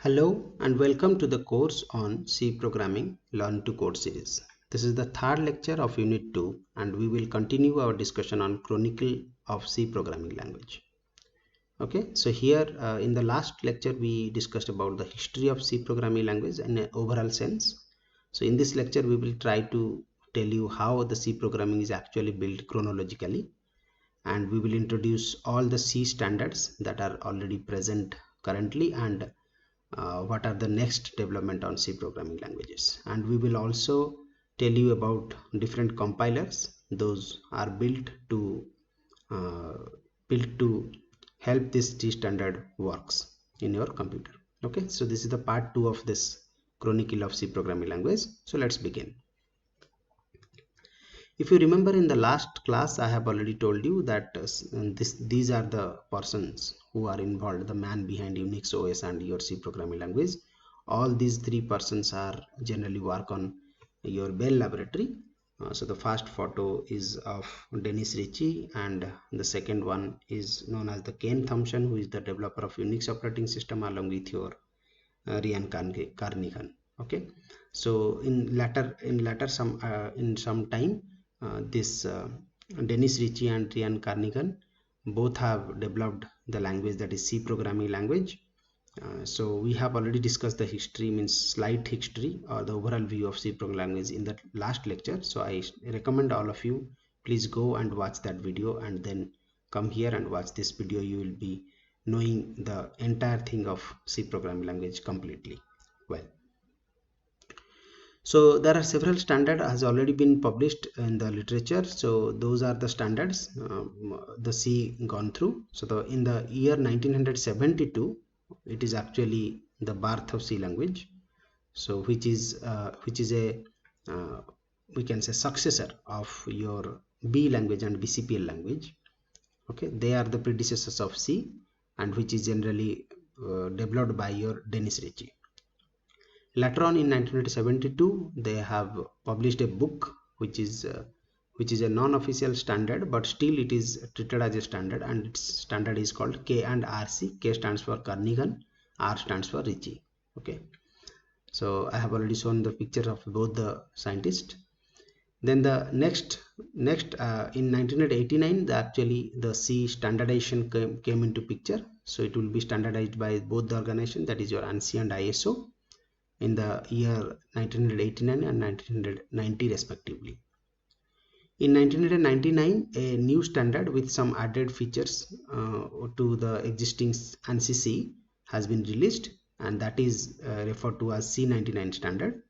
Hello and welcome to the course on C Programming Learn to Code series. This is the third lecture of Unit 2 and we will continue our discussion on Chronicle of C Programming language. Okay, so here in the last lecture we discussed about the history of C Programming language in an overall sense. So in this lecture we will try to tell you how the C programming is actually built chronologically, and we will introduce all the C standards that are already present currently and what are the next development on C programming languages. And we will also tell you about different compilers. Those are built to help this C standard works in your computer. Okay, so this is the part 2 of this Chronicle of C programming language. So let's begin. If you remember, in the last class I have already told you that these are the persons who are involved, the man behind Unix OS and your C programming language. All these three persons are generally work on your Bell laboratory. So the first photo is of Dennis Ritchie, and the second one is known as the Ken Thompson, who is the developer of Unix operating system, along with your Ryan Carnigan. Okay, so in some time this Dennis Ritchie and Ryan Carnigan both have developed the language that is C programming language. So we have already discussed the history, means slight history or the overall view of C programming language in the last lecture. So I recommend all of you, please go and watch that video and then come here and watch this video. You will be knowing the entire thing of C programming language completely well. So there are several standards has already been published in the literature. So those are the standards the C gone through. So in the year 1972, it is actually the birth of C language. So which is a we can say successor of your B language and BCPL language. Okay, they are the predecessors of C, and which is generally developed by your Dennis Ritchie. Later on in 1972, they have published a book which is a non-official standard, but still it is treated as a standard, and its standard is called K and RC. K stands for Carnigan, R stands for Ritchie. Okay, so I have already shown the picture of both the scientists. Then the next in 1989, actually the C standardization came into picture. So it will be standardized by both the organization, that is your ANSI and ISO, in the year 1989 and 1990 respectively. In 1999, a new standard with some added features to the existing ANSI C has been released, and that is referred to as C99 standard.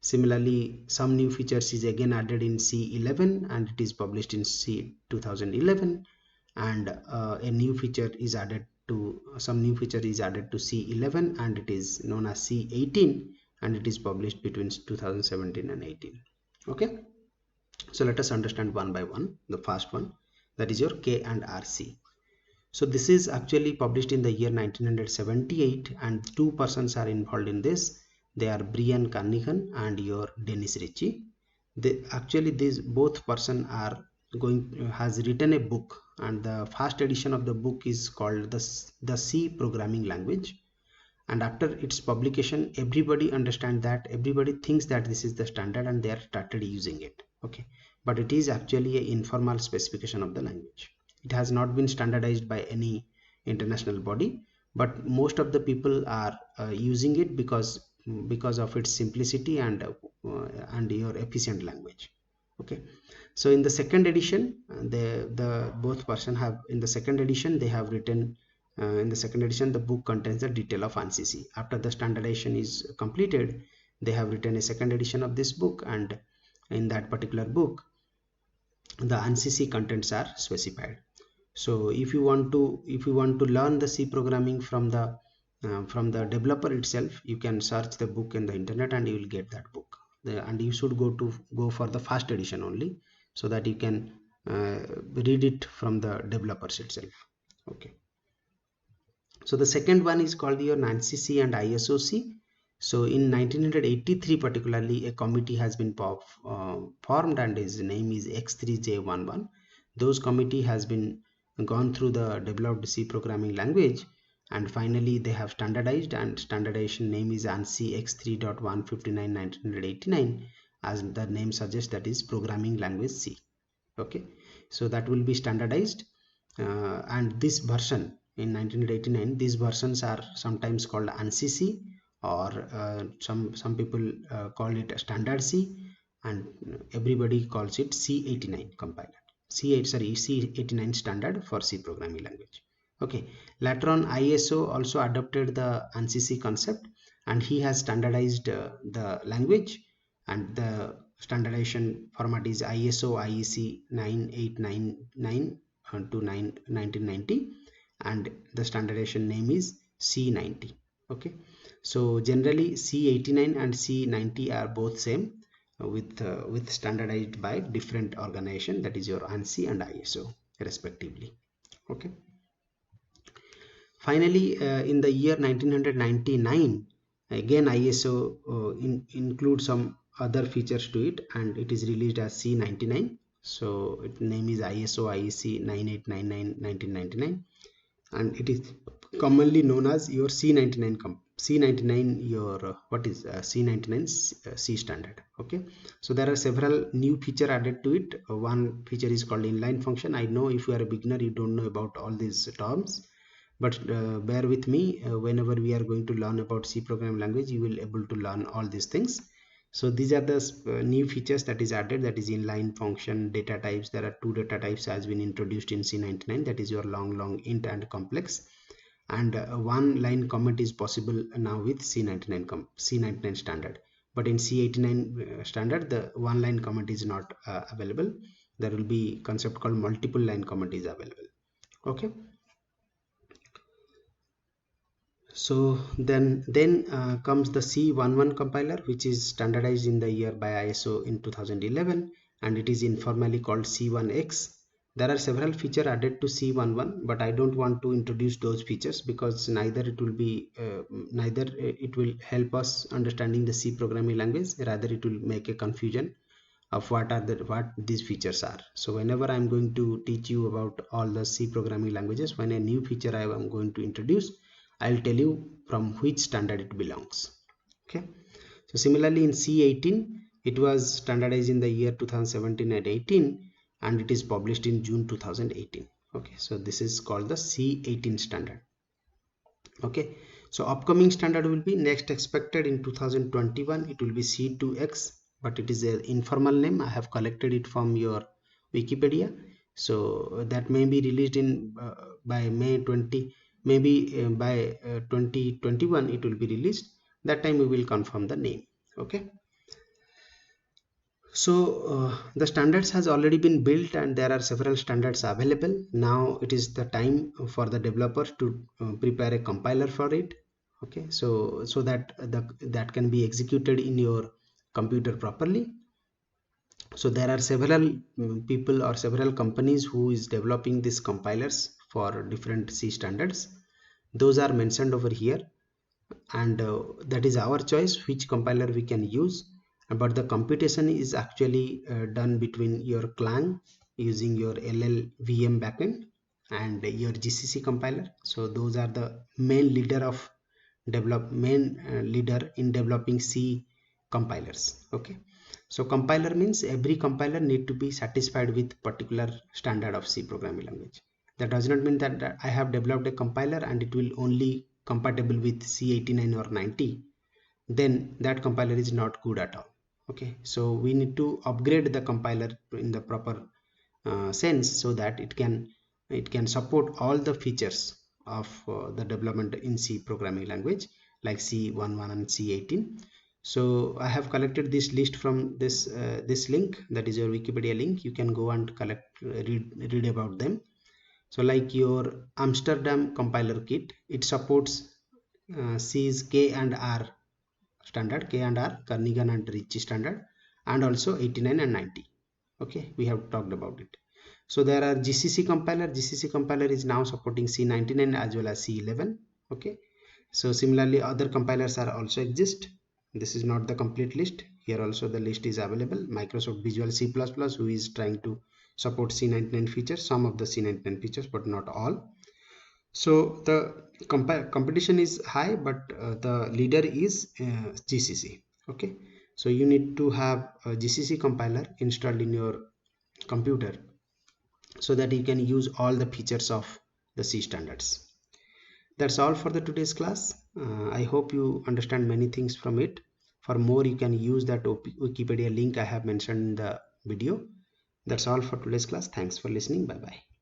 Similarly, some new features is again added in C11 and it is published in C 2011, and a new feature is added to C11 and it is known as C18, and it is published between 2017 and 18. Okay, so let us understand one by one. The first one, that is your K and RC. So this is actually published in the year 1978, and two persons are involved in this. They are Brian Carnigan and your Dennis Ritchie. These both person are has written a book, and the first edition of the book is called the C programming language. And after its publication, everybody understands that, everybody thinks that this is the standard, and they are started using it. Okay, but it is actually an informal specification of the language. It has not been standardized by any international body, but most of the people are using it because of its simplicity and your efficient language. Okay, so in the second edition, both person have, in the second edition they have written in the second edition the book contains the detail of ANSI C. After the standardization is completed, they have written a second edition of this book, and in that particular book the ANSI C contents are specified. So if you want to learn the C programming from the developer itself, you can search the book in the internet and you will get that book. And you should go for the first edition only, so that you can read it from the developers itself. Okay, so the second one is called your ANSI C and ISO C. So in 1983 particularly, a committee has been formed, and his name is X3J11. Those committee has been gone through the developed C programming language, and finally they have standardized, and standardization name is ANSI X3.159.1989, as the name suggests, that is programming language C. Okay, so that will be standardized, and this version in 1989, these versions are sometimes called ANSI C, or some people call it standard C, and everybody calls it C89 compiler. C89 standard for C programming language. Okay, later on ISO also adopted the ANSI C concept, and he has standardized the language, and the standardization format is ISO IEC 9899 to 1990, and the standardization name is C90. Okay, so generally C89 and C90 are both same, with standardized by different organization, that is your ANSI and ISO respectively. Okay, finally in the year 1999, again ISO includes some other features to it, and it is released as C99. So its name is ISO IEC 9899-1999, and it is commonly known as your C99 C99 your what is C99 C standard. Okay, so there are several new feature added to it. One feature is called inline function. I know if you are a beginner, you don't know about all these terms, but bear with me. Whenever we are going to learn about C programming language, you will able to learn all these things. So these are the new features that is added, that is inline function. Data types, there are two data types has been introduced in C99, that is your long int and complex, and one line comment is possible now with C99 standard, but in C89 standard the one line comment is not available. There will be concept called multiple line comment is available. Okay, so then comes the C11 compiler, which is standardized in the year by ISO in 2011, and it is informally called C1X. There are several features added to C11, but I don't want to introduce those features, because neither it will help us understanding the C programming language, rather it will make a confusion of what these features are. So whenever I'm going to teach you about all the C programming languages, when a new feature I am going to introduce, I'll tell you from which standard it belongs. Okay, so similarly in C18, it was standardized in the year 2017 and 18, and it is published in June 2018. Okay, so this is called the C18 standard. Okay, so upcoming standard will be next expected in 2021. It will be C2X, but it is an informal name. I have collected it from your Wikipedia. So that may be released in by May 20, maybe by 2021 it will be released. That time we will confirm the name. Okay, so the standards has already been built, and there are several standards available. Now it is the time for the developers to prepare a compiler for it. Okay, so that that can be executed in your computer properly. So there are several people or several companies who is developing these compilers for different C standards. Those are mentioned over here, and that is our choice which compiler we can use. But the computation is actually done between your Clang using your LLVM backend and your GCC compiler. So those are the main leader in developing C compilers. Okay, so compiler means every compiler need to be satisfied with particular standard of C programming language. That does not mean that I have developed a compiler and it will only compatible with C89 or 90, then that compiler is not good at all. Okay, so we need to upgrade the compiler in the proper sense, so that it can support all the features of the development in C programming language, like C11 and C18. So I have collected this list from this link, that is your Wikipedia link. You can go and read about them. So like your Amsterdam compiler kit, it supports C's K and R standard, K and R, Kernighan and Ricci standard, and also 89 and 90. Okay, we have talked about it. So there are GCC compiler. GCC compiler is now supporting C99 as well as C11. Okay, so similarly other compilers are also exist. This is not the complete list. Here also the list is available. Microsoft Visual C++, who is trying to support C99 features, some of the C99 features, but not all. So the competition is high, but the leader is GCC. Okay, so you need to have a GCC compiler installed in your computer so that you can use all the features of the C standards. That's all for the today's class. I hope you understand many things from it. For more, you can use that Wikipedia link I have mentioned in the video. That's all for today's class. Thanks for listening. Bye bye.